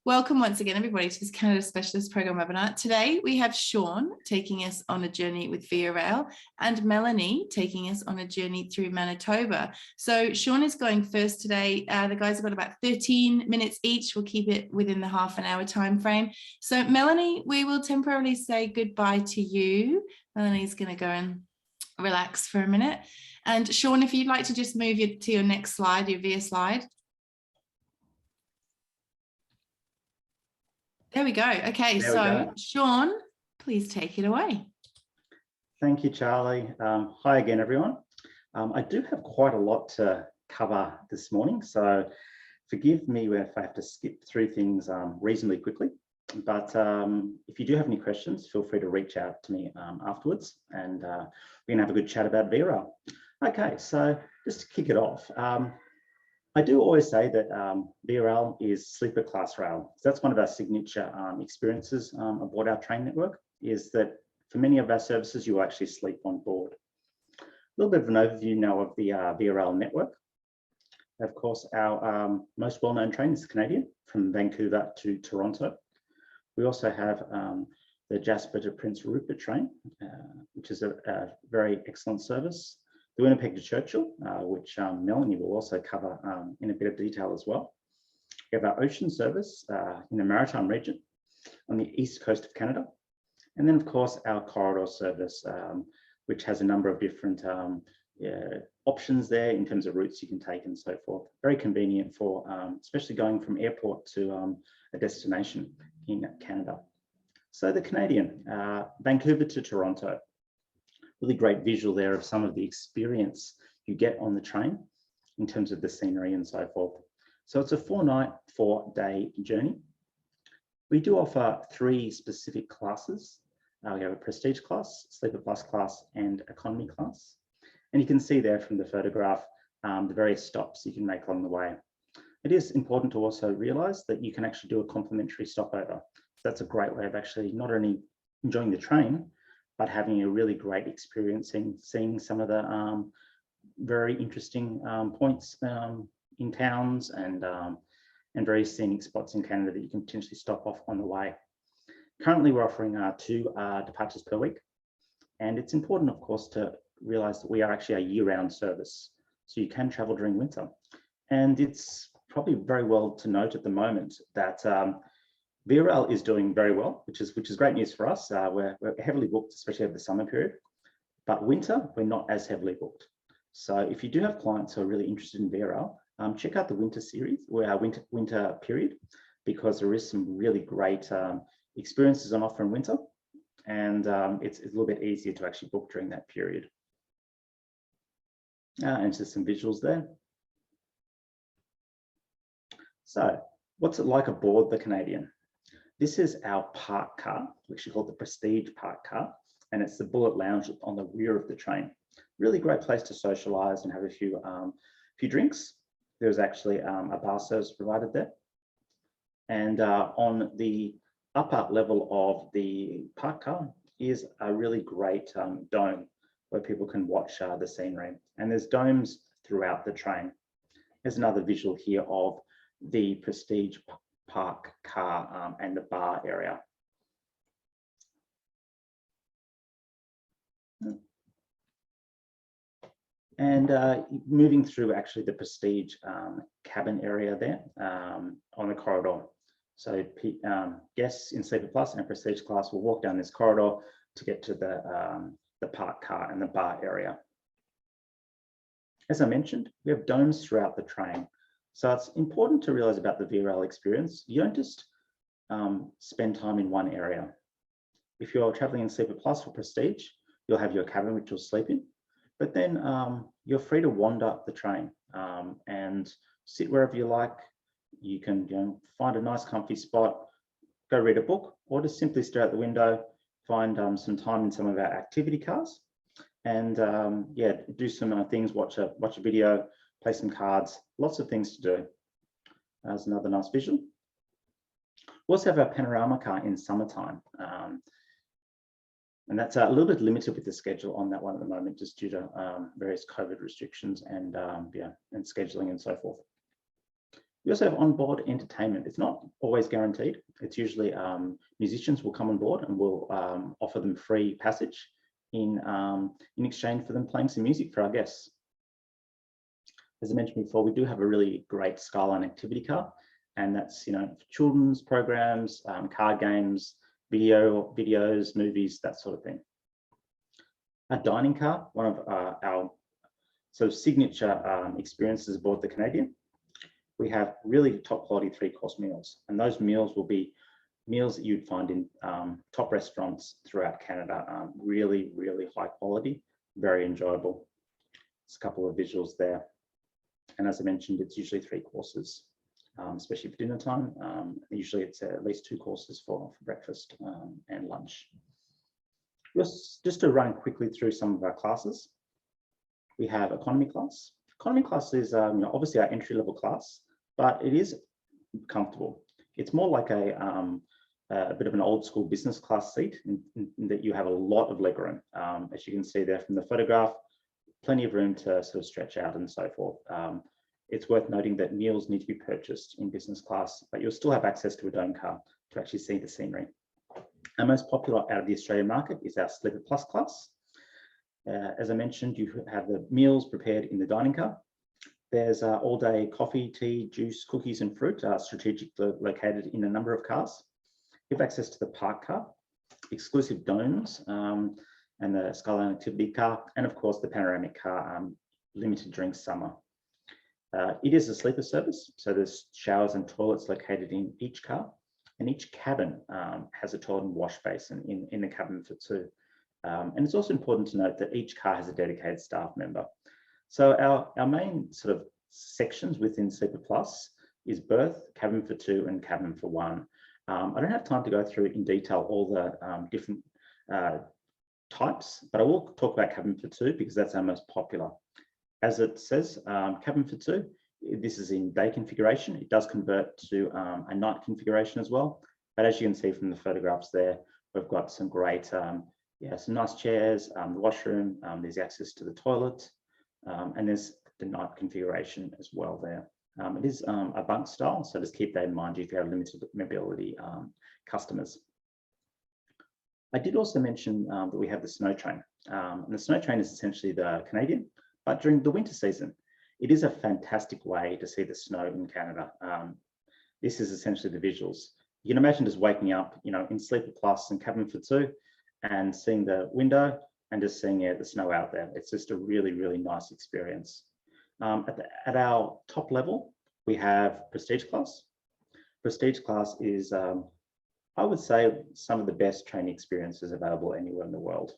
Welcome once again, everybody, to this Canada Specialist Program webinar. Today, we have Sean taking us on a journey with Via Rail and Melanie taking us on a journey through Manitoba. So Sean is going first today. The guys have got about 13 minutes each. We'll keep it within the half an hour time frame. So Melanie, we will temporarily say goodbye to you. Melanie's going to go and relax for a minute. And Sean, if you'd like to just move to your next slide, your Via slide. There we go. Okay, so Sean, please take it away. Thank you, Charlie. Hi again, everyone. I do have quite a lot to cover this morning, so forgive me if I have to skip through things reasonably quickly. But if you do have any questions, feel free to reach out to me afterwards, and we're going to have a good chat about Via Rail. Okay, so just to kick it off, I do always say that Via Rail is sleeper class rail. So that's one of our signature experiences aboard our train network, is that for many of our services, you will actually sleep on board. A little bit of an overview now of the Via Rail network. Of course, our most well-known train is Canadian, from Vancouver to Toronto. We also have the Jasper to Prince Rupert train, which is a very excellent service. The Winnipeg to Churchill, which Melanie will also cover in a bit of detail as well. We have our ocean service in the maritime region on the east coast of Canada. And then, of course, our corridor service, which has a number of different options there in terms of routes you can take and so forth. Very convenient for, especially going from airport to a destination in Canada. So the Canadian, Vancouver to Toronto. Really great visual there of some of the experience you get on the train in terms of the scenery and so forth. So it's a 4-night, 4-day journey. We do offer 3 specific classes. We have a prestige class, sleeper plus class, and economy class. And you can see there from the photograph the various stops you can make along the way. It is important to also realise that you can actually do a complimentary stopover. So that's a great way of actually not only enjoying the train, but having a really great experience in seeing some of the very interesting points in towns and very scenic spots in Canada that you can potentially stop off on the way. Currently, we're offering 2 departures per week. And it's important, of course, to realise that we are actually a year-round service. So you can travel during winter. And it's probably very well to note at the moment that Via Rail is doing very well, which is great news for us. We're heavily booked, especially over the summer period, but winter, we're not as heavily booked. So if you do have clients who are really interested in Via Rail, check out the winter series, or our winter period, because there is some really great experiences on offer in winter, and it's a little bit easier to actually book during that period. And just some visuals there. So what's it like aboard the Canadian? This is our park car, which we call the Prestige park car, and it's the Bullet Lounge on the rear of the train. Really great place to socialise and have a few drinks. There's actually a bar service provided there. And on the upper level of the park car is a really great dome where people can watch the scenery. And there's domes throughout the train. There's another visual here of the Prestige park car and the bar area. And moving through actually the Prestige cabin area there on the corridor. So guests in Sleeper Plus and Prestige class will walk down this corridor to get to the park car and the bar area. As I mentioned, we have domes throughout the train. So it's important to realise about the Via Rail experience. You don't just spend time in one area. If you're travelling in Sleeper Plus or Prestige, you'll have your cabin, which you'll sleep in. But then you're free to wander up the train and sit wherever you like. You can find a nice comfy spot, go read a book, or just simply stare out the window, find some time in some of our activity cars, and yeah, do some things, watch a video, play some cards, lots of things to do. There's another nice visual. We also have our panorama car in summertime. And that's a little bit limited with the schedule on that one at the moment, just due to various COVID restrictions and yeah, and scheduling and so forth. We We also have onboard entertainment. It's not always guaranteed. It's usually musicians will come on board and we'll offer them free passage in exchange for them playing some music for our guests. As I mentioned before, we do have a really great Skyline activity car, and that's for children's programs, card games, videos, movies, that sort of thing. A dining car, one of our sort of signature experiences aboard the Canadian. We have really top quality 3-course meals, and those meals will be meals that you'd find in top restaurants throughout Canada. Really, really high quality, very enjoyable. There's a couple of visuals there. And as I mentioned, it's usually 3 courses, especially for dinner time. Usually it's at least 2 courses for breakfast and lunch. Just to run quickly through some of our classes. We have economy class. Economy class is obviously our entry-level class, but it is comfortable. It's more like a bit of an old school business class seat in that you have a lot of leg room. As you can see there from the photograph, plenty of room to sort of stretch out and so forth. It's worth noting that meals need to be purchased in business class, but you'll still have access to a dome car to actually see the scenery. Our most popular out of the Australian market is our Sleeper Plus class. As I mentioned, you have the meals prepared in the dining car. There's all-day coffee, tea, juice, cookies and fruit strategically located in a number of cars. You have access to the park car, exclusive domes, and the Skyline activity car, and of course the panoramic car, limited during summer. It is a sleeper service, so there's showers and toilets located in each car, and each cabin has a toilet and wash basin in the cabin for 2. And it's also important to note that each car has a dedicated staff member. So our main sort of sections within Sleeper Plus is berth, cabin for 2 and cabin for 1. I don't have time to go through in detail all the different types, but I will talk about cabin for 2 because that's our most popular. As it says, cabin for 2, this is in day configuration. It does convert to a night configuration as well. But as you can see from the photographs there, we've got some great, some nice chairs, the washroom, there's access to the toilet, and there's the night configuration as well there. It is a bunk style, so just keep that in mind if you have limited mobility customers. I did also mention that we have the snow train. And the snow train is essentially the Canadian, but during the winter season, it is a fantastic way to see the snow in Canada. This is essentially the visuals. You can imagine just waking up, in Sleeper Plus and cabin for 2 and seeing the window and just seeing the snow out there. It's just a really, really nice experience. At our top level, we have Prestige Class. Prestige Class is, I would say, some of the best training experiences available anywhere in the world.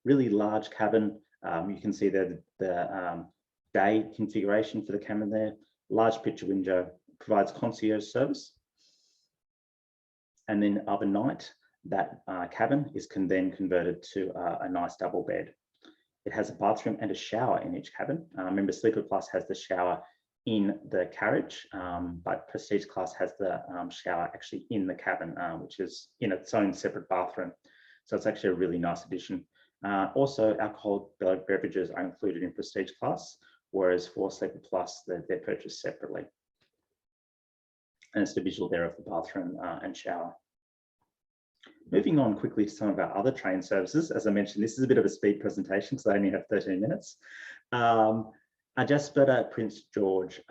Really large cabin. You can see there the day configuration for the cabin there. Large picture window, provides concierge service. And then overnight, that cabin is then converted to a nice double bed. It has a bathroom and a shower in each cabin. Remember, Sleeper Plus has the shower in the carriage, but Prestige Class has the shower actually in the cabin, which is in its own separate bathroom. So it's actually a really nice addition. Also, alcoholic beverages are included in Prestige Class, whereas for Sleeper Plus, they're purchased separately. And it's the visual there of the bathroom and shower. Moving on quickly to some of our other train services. As I mentioned, this is a bit of a speed presentation because I only have 13 minutes. Jasper to Prince George,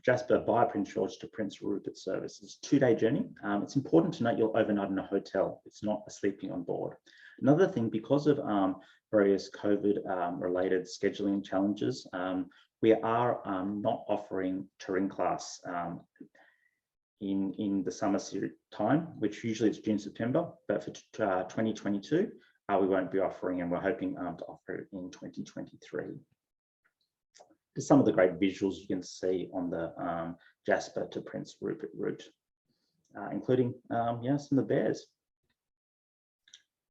Jasper via Prince George to Prince Rupert service. It's a 2-day journey. It's important to note you'll overnight in a hotel. It's not a sleeping on board. Another thing, because of various COVID related scheduling challenges, we are not offering touring class in the summer time, which usually is June, September, but for 2022, we won't be offering, and we're hoping to offer it in 2023. Just some of the great visuals you can see on the Jasper to Prince Rupert route, including some of the bears.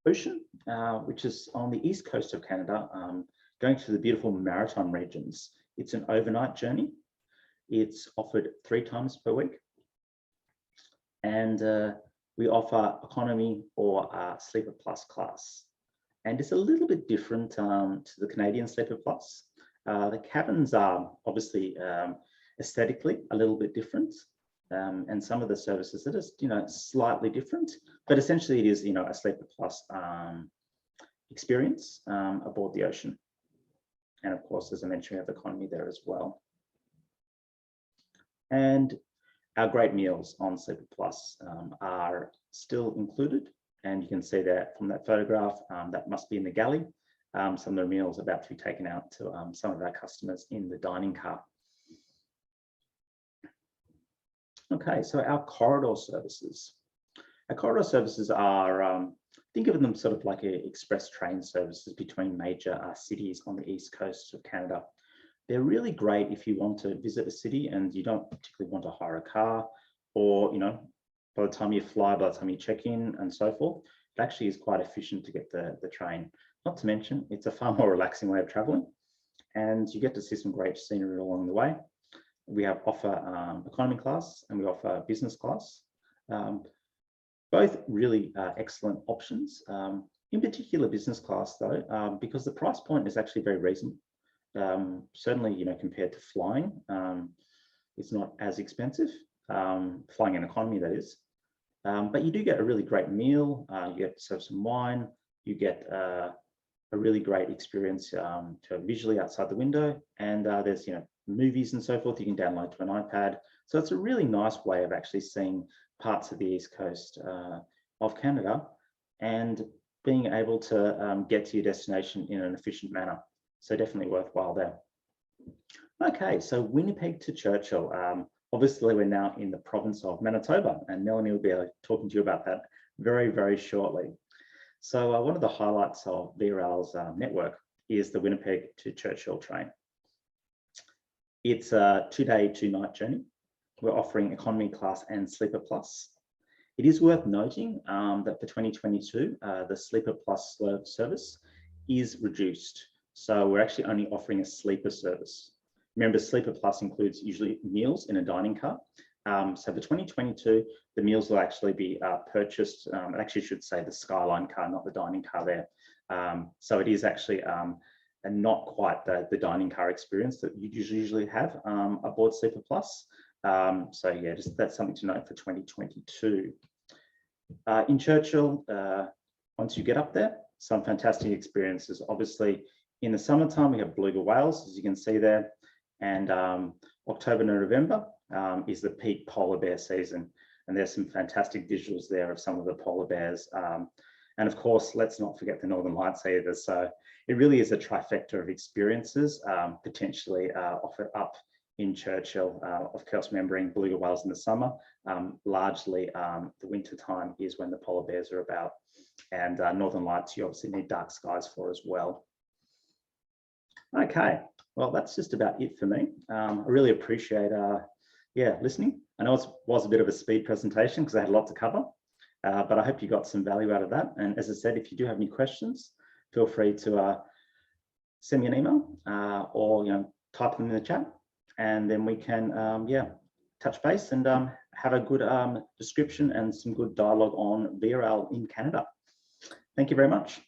Ocean, which is on the east coast of Canada, going to the beautiful maritime regions. It's an overnight journey. It's offered 3 times per week. And we offer economy or Sleeper Plus class. And it's a little bit different to the Canadian Sleeper Plus. The cabins are obviously aesthetically a little bit different. And some of the services that are, slightly different, but essentially it is, a Sleeper Plus experience aboard the ocean. And of course, as I mentioned, we have economy there as well. And our great meals on Sleeper Plus are still included. And you can see that from that photograph, that must be in the galley. Some of the meals are about to be taken out to some of our customers in the dining car. Okay, so our corridor services. Our corridor services are, think of them sort of like express train services between major cities on the east coast of Canada. They're really great if you want to visit a city and you don't particularly want to hire a car, or, by the time you fly, by the time you check in and so forth, it actually is quite efficient to get the train. Not to mention, it's a far more relaxing way of traveling, and you get to see some great scenery along the way. We offer economy class and we offer business class. Both really excellent options. In particular, business class though, because the price point is actually very reasonable. Certainly, compared to flying, it's not as expensive. Flying in economy, that is. But you do get a really great meal. You get to serve some wine. You get a really great experience to visually outside the window, and there's movies and so forth you can download to an iPad. So it's a really nice way of actually seeing parts of the east coast of Canada and being able to get to your destination in an efficient manner. So definitely worthwhile there. Okay, so Winnipeg to Churchill. Obviously, we're now in the province of Manitoba, and Melanie will be talking to you about that very, very shortly. So one of the highlights of VRAL's network is the Winnipeg to Churchill train. It's a 2-day, 2-night journey. We're offering economy class and Sleeper Plus. It is worth noting that for 2022, the Sleeper Plus service is reduced. So we're actually only offering a sleeper service. Remember, Sleeper Plus includes usually meals in a dining car. So for 2022, the meals will actually be purchased. I actually should say the Skyline car, not the dining car there. So it is actually and not quite the dining car experience that you usually have aboard Sleeper Plus. So yeah, just that's something to note for 2022. In Churchill, once you get up there, some fantastic experiences. Obviously, in the summertime, we have beluga whales, as you can see there, and October and November is the peak polar bear season, and there's some fantastic visuals there of some of the polar bears. And of course, let's not forget the Northern Lights either. So it really is a trifecta of experiences potentially offered up in Churchill. Of course, remembering beluga whales in the summer, largely the winter time is when the polar bears are about. And Northern Lights, you obviously need dark skies for as well. Okay, well, that's just about it for me. I really appreciate listening. I know it was a bit of a speed presentation because I had a lot to cover, but I hope you got some value out of that. And as I said, if you do have any questions, feel free to send me an email or type them in the chat, and then we can touch base and have a good description and some good dialogue on VRL in Canada. Thank you very much.